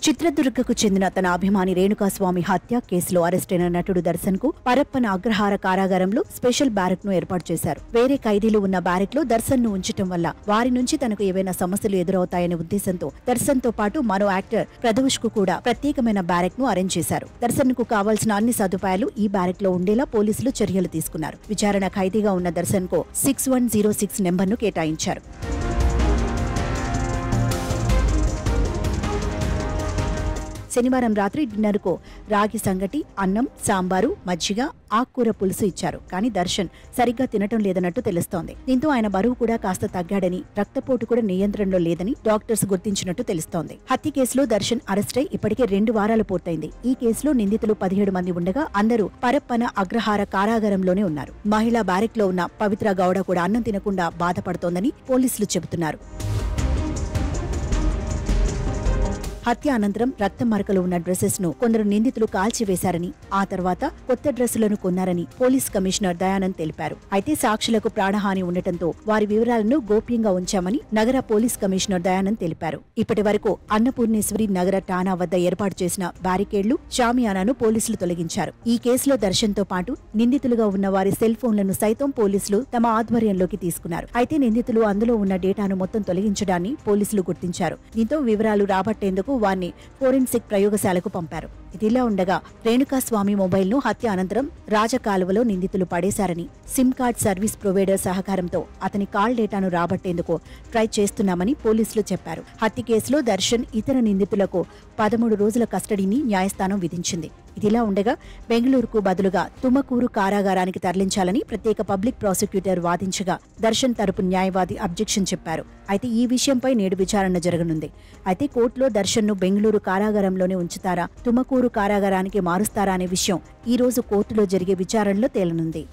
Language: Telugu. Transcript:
చిత్రదుర్గకు చెందిన తన అభిమాని రేణుకాస్వామి హత్య కేసులో అరెస్టైన నటుడు దర్శన్ కు పరప్పన అగ్రహార కారాగారంలో స్పెషల్ బ్యారెక్ ను ఏర్పాటు చేశారు. వేరే ఖైదీలు ఉన్న బ్యారెక్ లో దర్శన్ ను ఉంచడం వల్ల వారి నుంచి తనకు ఏవైనా సమస్యలు ఎదురవుతాయనే ఉద్దేశంతో దర్శన్ తో పాటు మరో యాక్టర్ ప్రదోష్ కు కూడా ప్రత్యేకమైన బ్యారెక్ ను అరేంజ్ చేశారు. దర్శన్ కు కావాల్సిన అన్ని సదుపాయాలు ఈ బ్యారెక్ లో ఉండేలా పోలీసులు చర్యలు తీసుకున్నారు. విచారణ ఖైదీగా ఉన్న దర్శన్ కు 6106 నెంబర్ ను కేటాయించారు. శనివారం రాత్రి డిన్నర్కు రాగి సంగటి, అన్నం, సాంబారు, మజ్జిగ, ఆకుకూర పులుసు ఇచ్చారు. కానీ దర్శన్ సరిగ్గా తినటం లేదన్నట్టు తెలుస్తోంది. దీంతో ఆయన బరువు కూడా కాస్త తగ్గాడని, రక్తపోటు కూడా నియంత్రణలో లేదని డాక్టర్స్ గుర్తించినట్టు తెలుస్తోంది. హత్య కేసులో దర్శన్ అరెస్టై ఇప్పటికే 2 వారాలు పూర్తయింది. ఈ కేసులో నిందితులు 17 మంది ఉండగా అందరూ పరప్పన అగ్రహార కారాగారంలోనే ఉన్నారు. మహిళా బ్యారెక్ లో ఉన్న పవిత్ర గౌడ కూడా అన్నం తినకుండా బాధపడుతోందని పోలీసులు చెబుతున్నారు. హత్య అనంతరం రక్తం మరకలు ఉన్న డ్రెస్సెస్ ను కొందరు నిందితులు కాల్చివేశారని, ఆ తర్వాత కొత్త డ్రెస్సులను కొన్నారని పోలీస్ కమిషనర్ దయానంద్ తెలిపారు. అయితే సాక్షులకు ప్రాణహాని ఉండటంతో వారి వివరాలను గోప్యంగా ఉంచామని నగర పోలీస్ కమిషనర్ దయానంద్ తెలిపారు. ఇప్పటి వరకు అన్నపూర్ణేశ్వరి నగర ఠాణా వద్ద ఏర్పాటు చేసిన బ్యారికేడ్లు, షామియానాను పోలీసులు తొలగించారు. ఈ కేసులో దర్శన్ తో పాటు నిందితులుగా ఉన్న వారి సెల్ ఫోన్లను సైతం పోలీసులు తమ ఆధ్వర్యంలోకి తీసుకున్నారు. అయితే నిందితులు అందులో ఉన్న డేటాను మొత్తం తొలగించడాన్ని పోలీసులు గుర్తించారు. దీంతో వివరాలు రాబట్టేందుకు వారిని ఫోరెన్సిక్ ప్రయోగశాలకు పంపారు. ఇదిలా ఉండగా రేణుకాస్వామి మొబైల్ ను హత్య అనంతరం రాజకాలువలో నిందితులు పడేశారని, సిమ్ కార్డ్ సర్వీస్ ప్రొవైడర్ సహకారంతో అతని కాల్ డేటాను రాబట్టేందుకు ట్రై చేస్తున్నామని పోలీసులు చెప్పారు. హత్య కేసులో దర్శన్ ఇతర నిందితులకు 13 రోజుల కస్టడీని న్యాయస్థానం విధించింది. ఇదిలా ఉండగా బెంగళూరుకు బదులుగా తుమకూరు కారాగారానికి తరలించాలని ప్రత్యేక పబ్లిక్ ప్రాసిక్యూటర్ వాదించగా దర్శన్ తరపు న్యాయవాది అబ్జెక్షన్ చెప్పారు. అయితే ఈ విషయంపై నేడు విచారణ జరగనుంది. అయితే కోర్టులో దర్శన్ ను బెంగళూరు కారాగారంలోనే ఉంచుతారా, తుమకూరు కారాగారానికి మారుస్తారా అనే విషయం ఈ రోజు కోర్టులో జరిగే విచారణలో తేలనుంది.